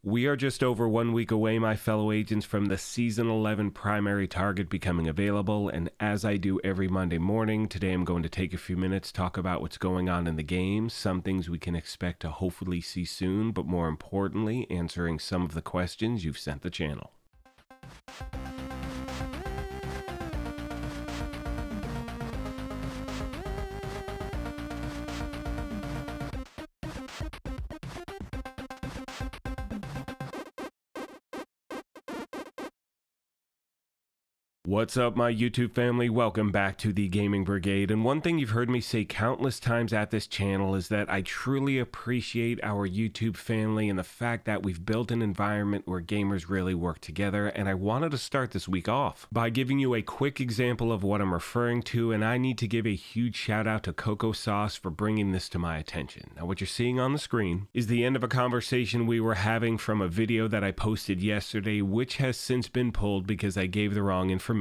We are just over 1 week away, my fellow agents, from the Season 11 primary target becoming available, and as I do every Monday morning, today I'm going to take a few minutes, talk about what's going on in the game, some things we can expect to hopefully see soon, but more importantly, answering some of the questions you've sent the channel. What's up, my YouTube family? Welcome back to the Gaming Brigade. And one thing you've heard me say countless times at this channel is that I truly appreciate our YouTube family and the fact that we've built an environment where gamers really work together. And I wanted to start this week off by giving you a quick example of what I'm referring to. And I need to give a huge shout out to Cocoa Sauce for bringing this to my attention. Now, what you're seeing on the screen is the end of a conversation we were having from a video that I posted yesterday, which has since been pulled because I gave the wrong information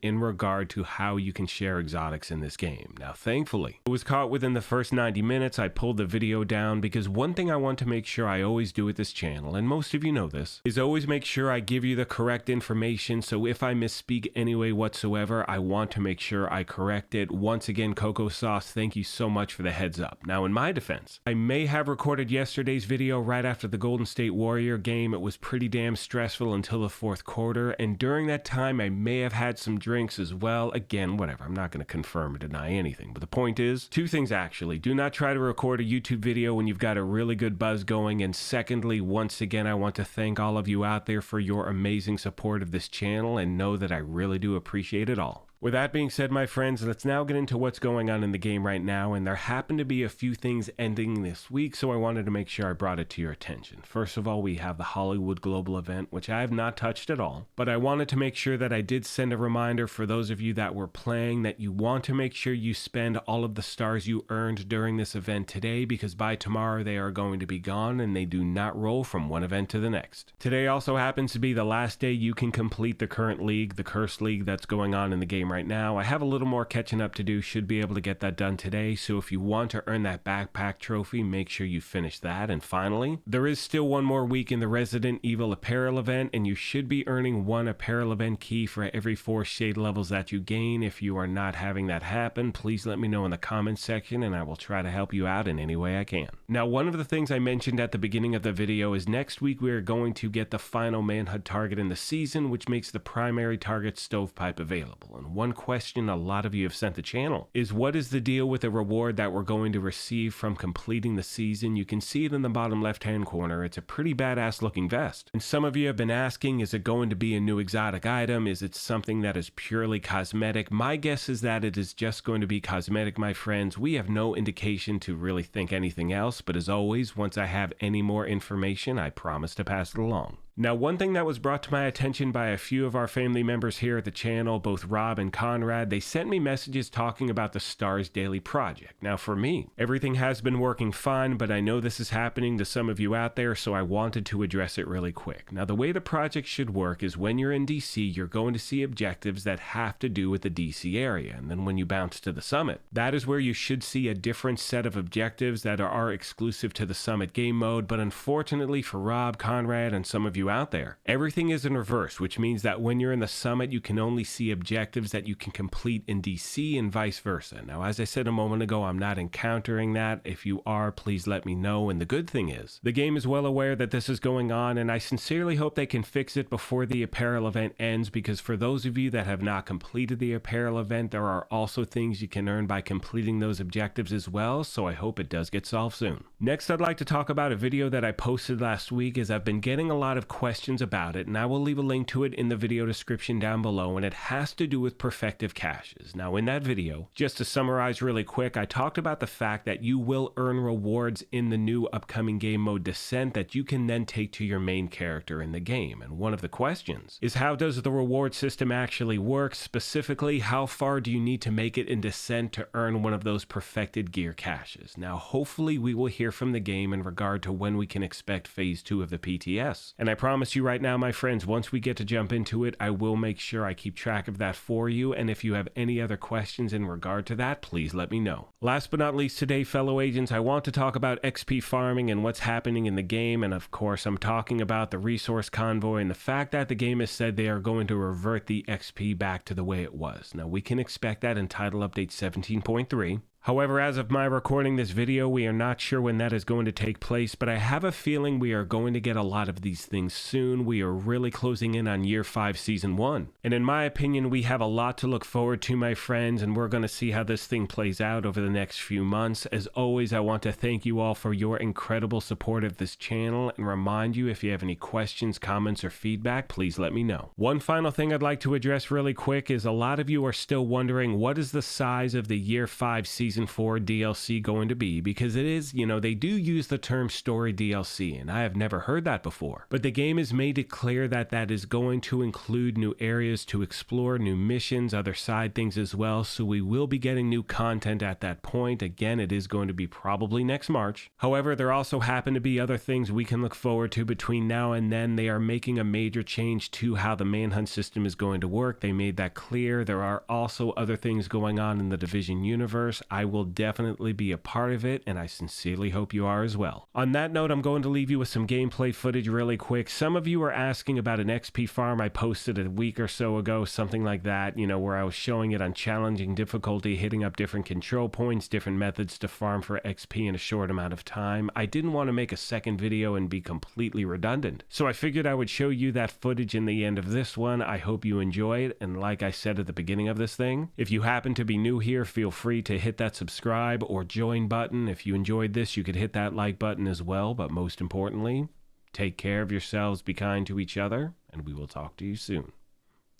in regard to how you can share exotics in this game. Now, thankfully, it was caught within the first 90 minutes. I pulled the video down because one thing I want to make sure I always do with this channel, and most of you know this, is always make sure I give you the correct information. So if I misspeak any way whatsoever, I want to make sure I correct it. Once again, Cocoa Sauce, thank you so much for the heads up. Now, in my defense, I may have recorded yesterday's video right after the Golden State Warrior game. It was pretty damn stressful until the fourth quarter, and during that time, I may have had some drinks as well. Again, whatever, I'm not going to confirm or deny anything, but the point is, two things actually. Do not try to record a YouTube video when you've got a really good buzz going, and secondly, once again, I want to thank all of you out there for your amazing support of this channel, and know that I really do appreciate it all. With that being said, my friends, let's now get into what's going on in the game right now, and there happen to be a few things ending this week, so I wanted to make sure I brought it to your attention. First of all, we have the Hollywood Global event, which I have not touched at all, but I wanted to make sure that I did send a reminder for those of you that were playing that you want to make sure you spend all of the stars you earned during this event today, because by tomorrow they are going to be gone, and they do not roll from one event to the next. Today also happens to be the last day you can complete the current league, the Cursed League that's going on in the game right now. I have a little more catching up to do, should be able to get that done today, so if you want to earn that backpack trophy, make sure you finish that. And finally, there is still one more week in the Resident Evil apparel event, and you should be earning one apparel event key for every 4 shade levels that you gain. If you are not having that happen, please let me know in the comments section and I will try to help you out in any way I can. Now, one of the things I mentioned at the beginning of the video is next week we are going to get the final Manhunt target in the season, which makes the primary target Stovepipe available. And one question a lot of you have sent the channel is, what is the deal with the reward that we're going to receive from completing the season? You can see it in the bottom left hand corner. It's a pretty badass looking vest, and some of you have been asking, is it going to be a new exotic item? Is it something that is purely cosmetic? My guess is that it is just going to be cosmetic, my friends. We have no indication to really think anything else, but as always, once I have any more information, I promise to pass it along. Now, one thing that was brought to my attention by a few of our family members here at the channel, both Rob and Conrad, they sent me messages talking about the Stars Daily Project. Now, for me, everything has been working fine, but I know this is happening to some of you out there, so I wanted to address it really quick. Now, the way the project should work is when you're in DC, you're going to see objectives that have to do with the DC area, and then when you bounce to the summit, that is where you should see a different set of objectives that are exclusive to the summit game mode. But unfortunately for Rob, Conrad, and some of you out there, everything is in reverse, which means that when you're in the summit, you can only see objectives that you can complete in DC and vice versa. Now, as I said a moment ago, I'm not encountering that. If you are, please let me know. And the good thing is, the game is well aware that this is going on, and I sincerely hope they can fix it before the apparel event ends, because for those of you that have not completed the apparel event, there are also things you can earn by completing those objectives as well, so I hope it does get solved soon. Next, I'd like to talk about a video that I posted last week, as I've been getting a lot of questions about it, and I will leave a link to it in the video description down below, and it has to do with perfective caches. Now, in that video, just to summarize really quick, I talked about the fact that you will earn rewards in the new upcoming game mode Descent that you can then take to your main character in the game. And one of the questions is, how does the reward system actually work? Specifically, how far do you need to make it in Descent to earn one of those perfected gear caches? Now, hopefully we will hear from the game in regard to when we can expect phase 2 of the PTS. And I promise promise you right now, my friends, once we get to jump into it, I will make sure I keep track of that for you, and if you have any other questions in regard to that, please let me know. Last but not least today, fellow agents, I want to talk about XP farming and what's happening in the game, and of course I'm talking about the resource convoy and the fact that the game has said they are going to revert the XP back to the way it was. Now we can expect that in title update 17.3. However, as of my recording this video, we are not sure when that is going to take place, but I have a feeling we are going to get a lot of these things soon. We are really closing in on Year 5 Season 1. And in my opinion, we have a lot to look forward to, my friends, and we're going to see how this thing plays out over the next few months. As always, I want to thank you all for your incredible support of this channel and remind you, if you have any questions, comments, or feedback, please let me know. One final thing I'd like to address really quick is a lot of you are still wondering what is the size of the Year 5 Season 4 DLC going to be, because it is, they do use the term story DLC, and I have never heard that before. But the game has made it clear that that is going to include new areas to explore, new missions, other side things as well, so we will be getting new content at that point. Again, it is going to be probably next March. However, there also happen to be other things we can look forward to between now and then. They are making a major change to how the Manhunt system is going to work. They made that clear. There are also other things going on in the Division universe. I will definitely be a part of it, and I sincerely hope you are as well. On that note, I'm going to leave you with some gameplay footage really quick. Some of you are asking about an XP farm I posted a week or so ago, something like that, where I was showing it on challenging difficulty, hitting up different control points, different methods to farm for XP in a short amount of time. I didn't want to make a second video and be completely redundant, so I figured I would show you that footage in the end of this one. I hope you enjoy it, and like I said at the beginning of this thing, if you happen to be new here, feel free to hit that subscribe or join button. If you enjoyed this, you could hit that like button as well, but most importantly, take care of yourselves, be kind to each other, and we will talk to you soon.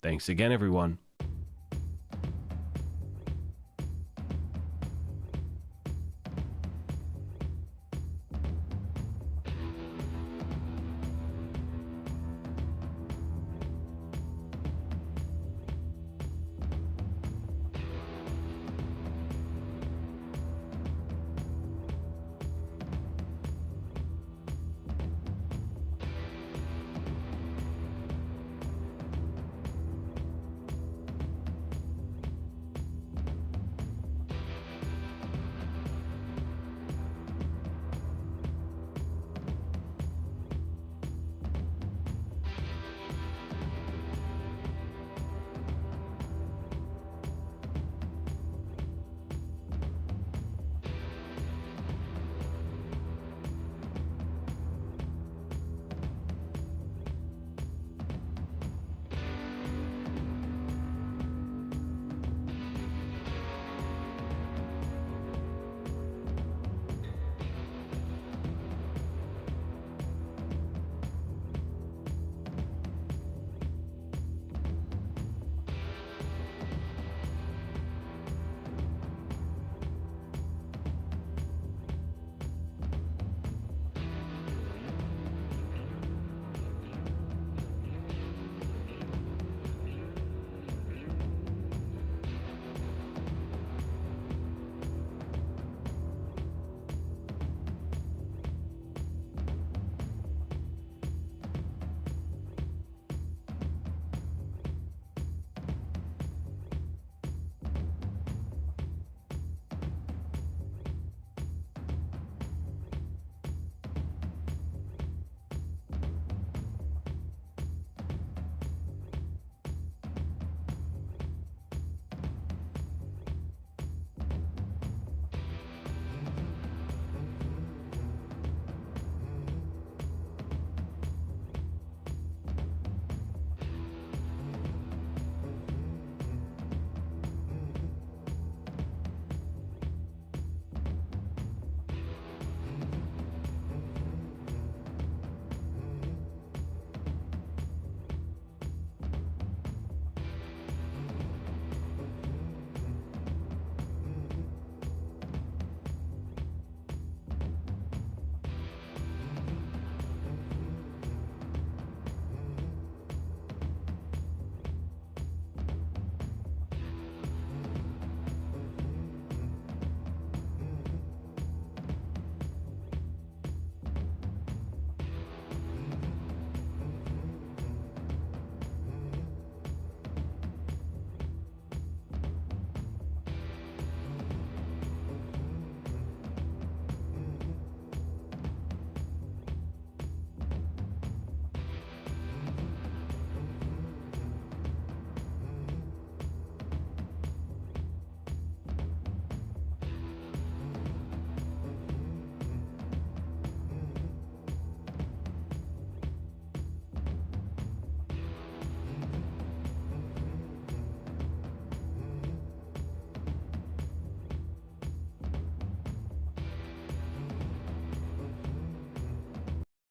Thanks again, everyone.